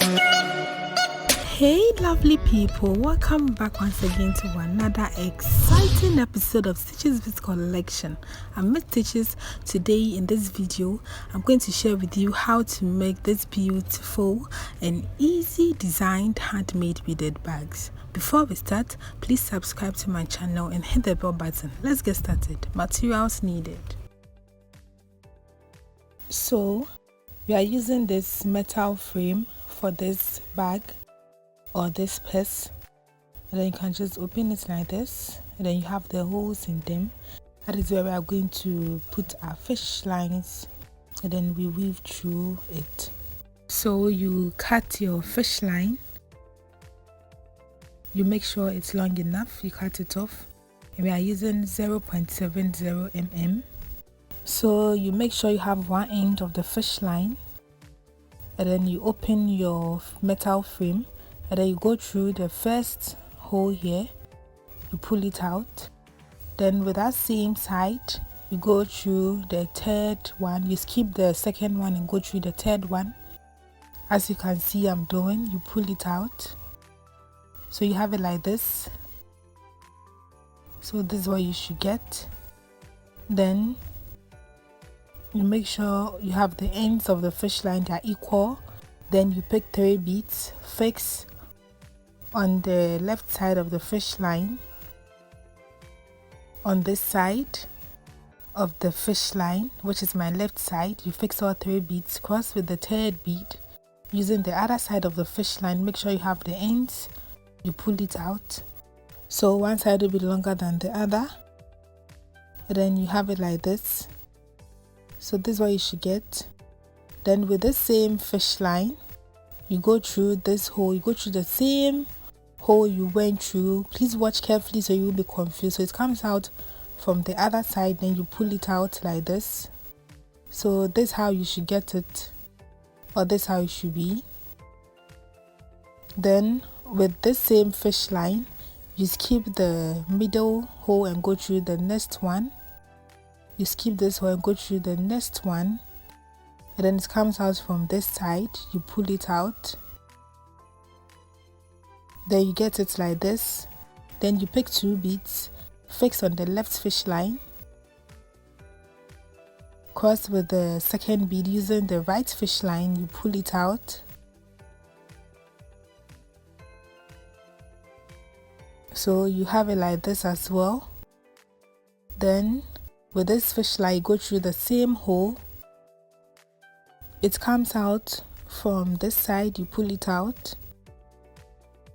Hey lovely people, welcome back once again to another exciting episode of Stitches with Collection. I'm Miss Stitches. Today in this video I'm going to share with you how to make this beautiful and easy designed handmade beaded bags. Before we start, please subscribe to my channel and hit the bell button. Let's get started. Materials needed. So we are using this metal frame for this bag or this purse, and then you can just open it like this, and then you have the holes in them. That is where we are going to put our fish lines, and then we weave through it. So you cut your fish line, you make sure it's long enough, you cut it off, and we are using 0.70 mm. So you make sure you have one end of the fish line, and then you open your metal frame, and then you go through the first hole here, you pull it out. Then with that same side, you go through the third one, you skip the second one and go through the third one. As you can see I'm doing, you pull it out. So you have it like this. So this is what you should get. Then you make sure you have the ends of the fish line that are equal. Then you pick 3 beads, fix on the left side of the fish line. On this side of the fish line, which is my left side, you fix all 3 beads, cross with the third bead using the other side of the fish line. Make sure you have the ends, you pull it out. So one side will be longer than the other, and then you have it like this. So this is what you should get. Then with the same fish line, you go through this hole, you go through the same hole you went through. Please watch carefully so you will be confused. So it comes out from the other side, then you pull it out like this. So this is how you should get it, or this is how it should be. Then with this same fish line, you skip the middle hole and go through the next one. You skip this hole and go through the next one, and then it comes out from this side, you pull it out. Then you get it like this. Then you pick 2 beads, fix on the left fish line, cross with the second bead using the right fish line, you pull it out. So you have it like this as well. Then with this fish line, you go through the same hole. It comes out from this side, you pull it out.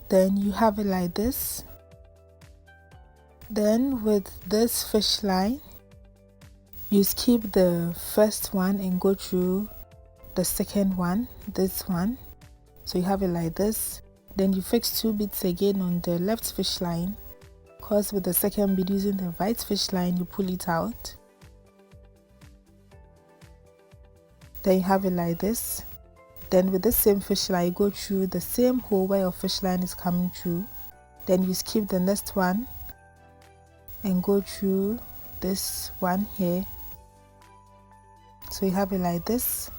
Then you have it like this. Then with this fish line, you skip the first one and go through the second one, this one. So you have it like this. Then you fix 2 beads again on the left fish line, cross with the second bead using the right fish line, you pull it out. Then you have it like this. Then with the same fish line, you go through the same hole where your fish line is coming through. Then you skip the next one and go through this one here. So you have it like this.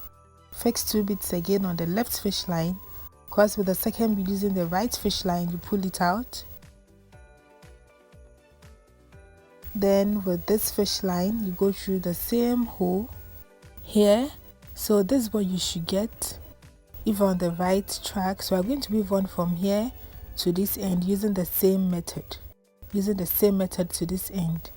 Fix 2 beads again on the left fish line, cross with the second bead using the right fish line, you pull it out. Then with this fish line, you go through the same hole here. So this is what you should get if you're on the right track. So I'm going to weave on from here to this end using the same method, to this end.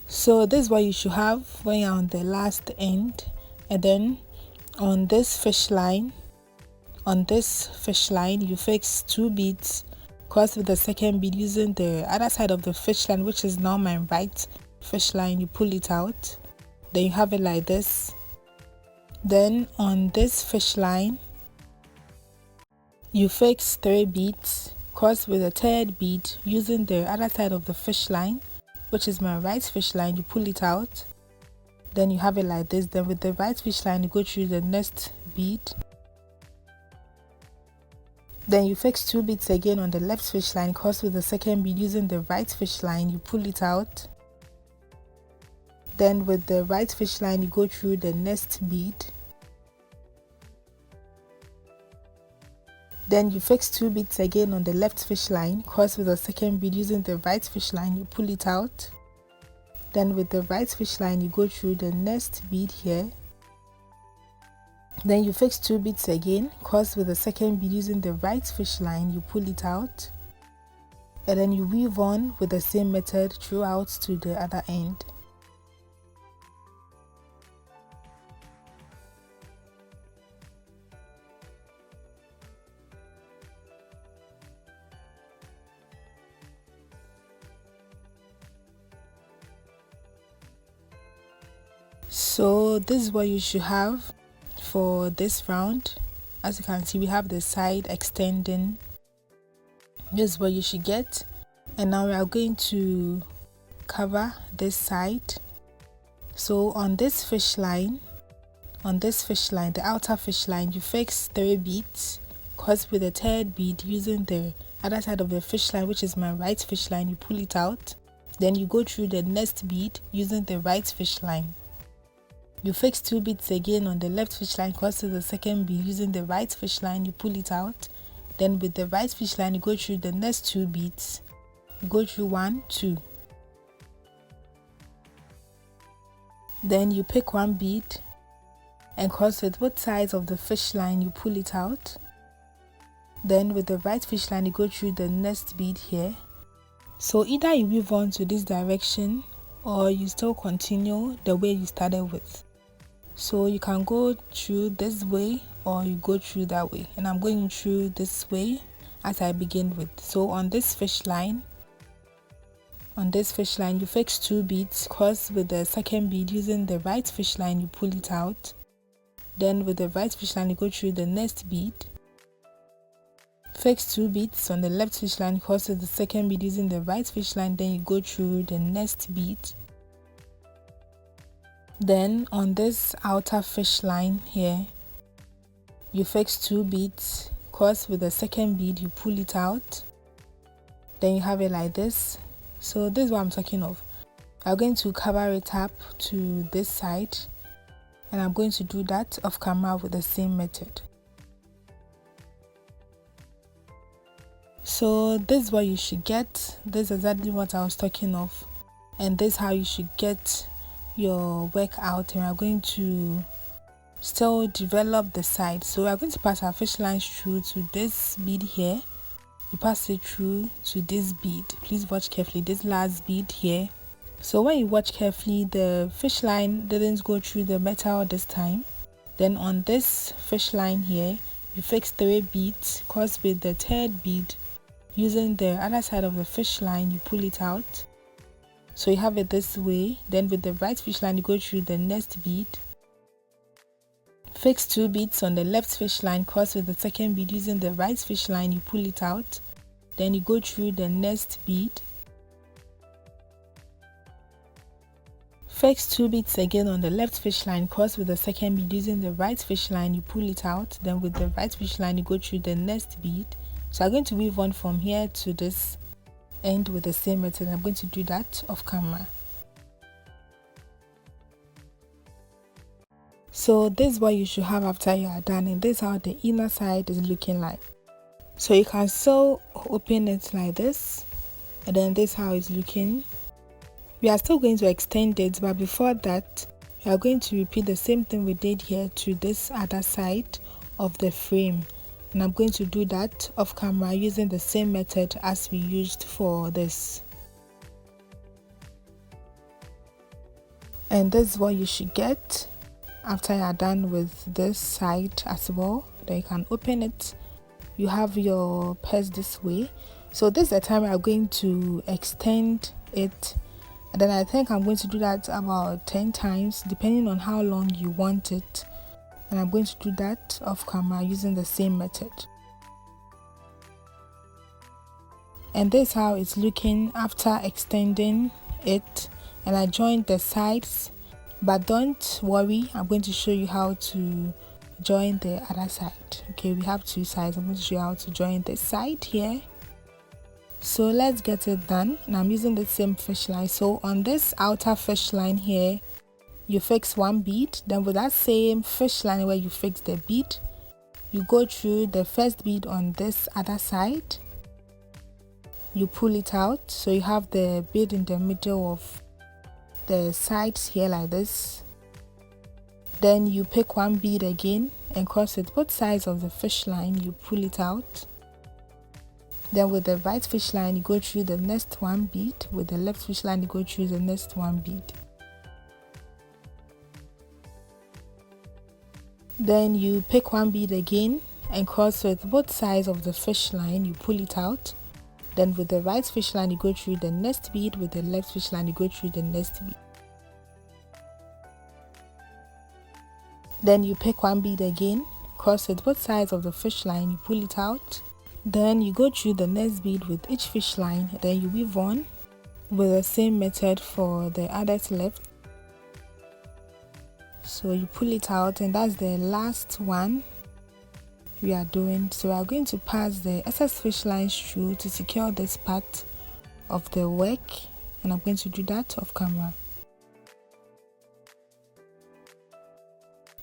So this is what you should have when you're on the last end. And then on this fish line, you fix 2 beads, cross with the second bead using the other side of the fish line, which is now my right fish line, you pull it out. Then you have it like this. Then on this fish line, you fix 3 beads, cross with the third bead using the other side of the fish line, which is my right fish line, you pull it out. Then you have it like this. Then with the right fish line, you go through the next bead, Then you fix 2 beads again on the left fish line, cross with the second bead using the right fish line, you pull it out. Then with the right fish line you go through the next bead. Then you fix 2 beads again on the left fish line, cross with the second bead using the right fish line, you pull it out. Then with the right fish line you go through the next bead here. Then you fix 2 beads again, cross with the second bead using the right fish line, you pull it out. And then you weave on with the same method throughout to the other end. So this is what you should have for this round. As you can see, we have the side extending. This is what you should get. And now we are going to cover this side. So on this fish line, the outer fish line, you fix 3 beads, cross with the third bead using the other side of the fish line, which is my right fish line, you pull it out. Then you go through the next bead using the right fish line. You fix 2 beads again on the left fish line, cross to the second bead using the right fish line, you pull it out. Then with the right fish line you go through the next 2 beads. You go through 1, 2. Then you pick 1 bead and cross with both sides of the fish line, you pull it out. Then with the right fish line you go through the next bead here. So either you weave on to this direction or you still continue the way you started with. So you can go through this way or you go through that way, and I'm going through this way as I begin with. So on this fish line you fix 2 beads, cross with the second bead using the right fish line, you pull it out. Then with the right fish line you go through the next bead. Fix 2 beads on the left fish line, cross with the second bead using the right fish line, then you go through the next bead. Then on this outer fish line here, you fix 2 beads, cross with the second bead, you pull it out. Then you have it like this. So this is what I'm talking of. I'm going to cover it up to this side, and I'm going to do that off camera with the same method. So this is what you should get. This is exactly what I was talking of, and this is how you should get your work out. And we are going to still develop the side. So we are going to pass our fish lines through to this bead here. You pass it through to this bead. Please watch carefully, this last bead here. So when you watch carefully, the fish line didn't go through the metal this time. Then on this fish line here, you fix 3 beads, cross with the third bead using the other side of the fish line, you pull it out. So you have it this way. Then with the right fish line you go through the next bead. Fix 2 beads on the left fish line, cross with the second bead using the right fish line, you pull it out. Then you go through the next bead. Fix 2 beads again on the left fish line, cross with the second bead using the right fish line, you pull it out. Then with the right fish line you go through the next bead. So I'm going to weave on from here to this end with the same method. I'm going to do that off camera. So this is what you should have after you are done, and this is how the inner side is looking like. So you can still open it like this, and then this is how it's looking. We are still going to extend it, but before that we are going to repeat the same thing we did here to this other side of the frame, and I'm going to do that off camera using the same method as we used for this. And this is what you should get after you are done with this side as well. Then you can open it. You have your purse this way. So this is the time we are going to extend it, and then I think I'm going to do that about 10 times depending on how long you want it, and I'm going to do that off camera using the same method. And this is how it's looking after extending it, and I joined the sides. But don't worry, I'm going to show you how to join the other side. Okay, we have two sides. I'm going to show you how to join this side here. So let's get it done, and I'm using the same fish line. So on this outer fish line here, you fix one bead, then with that same fish line where you fix the bead, you go through the first bead on this other side, you pull it out, so you have the bead in the middle of the sides here like this. Then you pick one bead again and cross it both sides of the fish line, you pull it out. Then with the right fish line, you go through the next one bead. With the left fish line, you go through the next one bead. Then you pick one bead again and cross with both sides of the fish line, you pull it out. Then with the right fish line, you go through the next bead. With the left fish line, you go through the next bead. Then you pick one bead again, cross with both sides of the fish line, you pull it out. Then you go through the next bead with each fish line, then you weave on with the same method for the other left. So you pull it out, and that's the last one we are doing. So we are going to pass the excess fish lines through to secure this part of the work, and I'm going to do that off camera.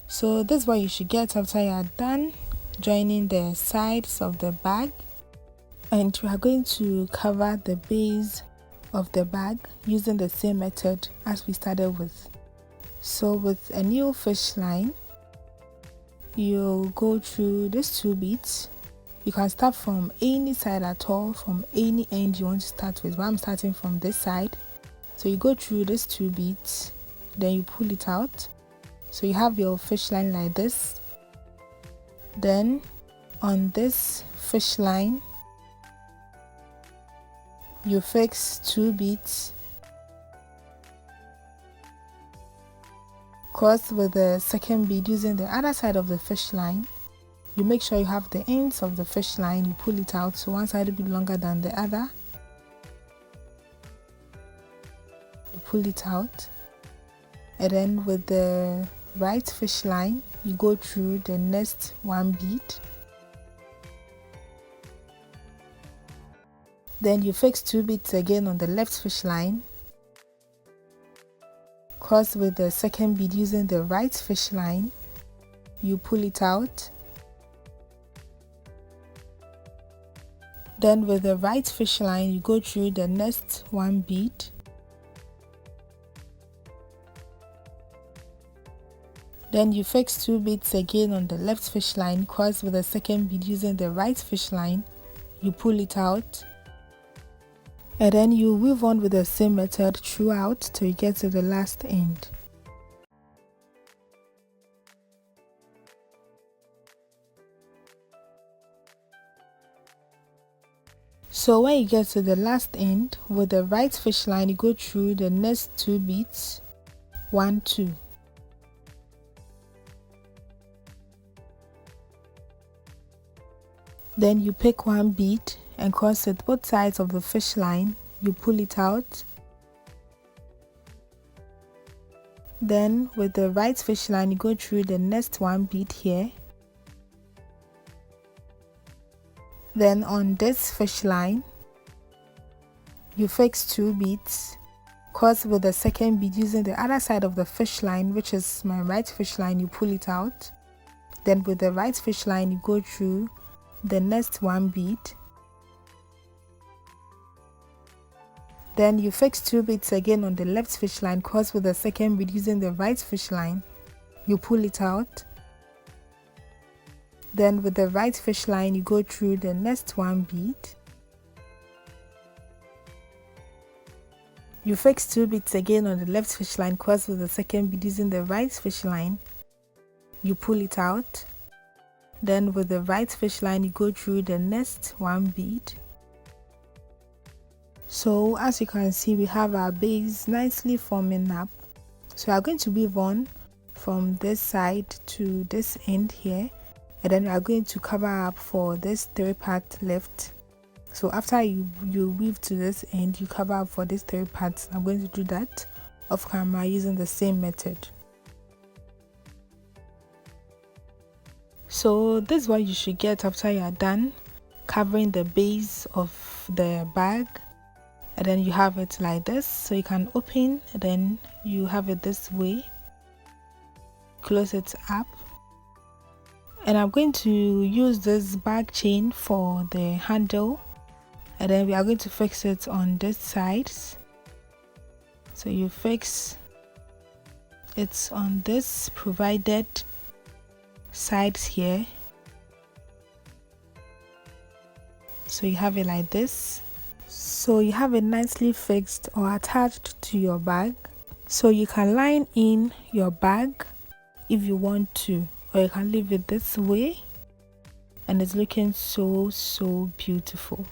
So this is what you should get after you are done joining the sides of the bag, and we are going to cover the base of the bag using the same method as we started with. So with a new fish line, you go through these two beads. You can start from any side at all, from any end you want to start with, but I'm starting from this side. So you go through these two beads, then you pull it out. So you have your fish line like this. Then on this fish line, you fix two beads, cross with the second bead using the other side of the fish line. You make sure you have the ends of the fish line, you pull it out, so one side will be longer than the other. You pull it out, and then with the right fish line, you go through the next one bead. Then you fix two beads again on the left fish line, cross with the second bead using the right fish line, you pull it out. Then with the right fish line, you go through the next one bead. Then you fix two beads again on the left fish line, cross with the second bead using the right fish line, you pull it out. And then you weave on with the same method throughout till you get to the last end. So when you get to the last end, with the right fish line, you go through the next two beads, 1, 2. Then you pick one bead and cross it both sides of the fish line, you pull it out. Then with the right fish line, you go through the next one bead here. Then on this fish line, you fix two beads, cross with the second bead using the other side of the fish line, which is my right fish line, you pull it out. Then with the right fish line, you go through the next one bead. Then you fix two beads again on the left fish line, cross with the second bead using the right fish line, you pull it out. Then with the right fish line, you go through the next one bead. You fix two beads again on the left fish line, cross with the second bead using the right fish line, you pull it out. Then with the right fish line, you go through the next one bead. So as you can see, we have our base nicely forming up. So we are going to weave on from this side to this end here, and then we are going to cover up for this 3-part left. So after you weave to this end, you cover up for these 3 parts. I'm going to do that off camera using the same method. So this is what you should get after you are done covering the base of the bag. And then you have it like this, so you can open, then you have it this way, close it up. And I'm going to use this bag chain for the handle, and then we are going to fix it on this side. So you fix it on this provided sides here, so you have it like this. So you have it nicely fixed or attached to your bag, so you can line in your bag if you want to, or you can leave it this way, and it's looking so beautiful.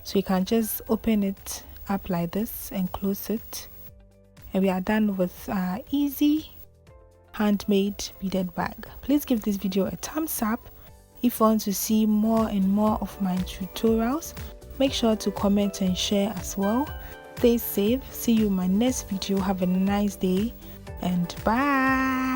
So you can just open it up like this and close it, and we are done with our easy handmade beaded bag. Please give this video a thumbs up. If you want to see more and more of my tutorials, make sure to comment and share as well. Stay safe. See you in my next video. Have a nice day and bye.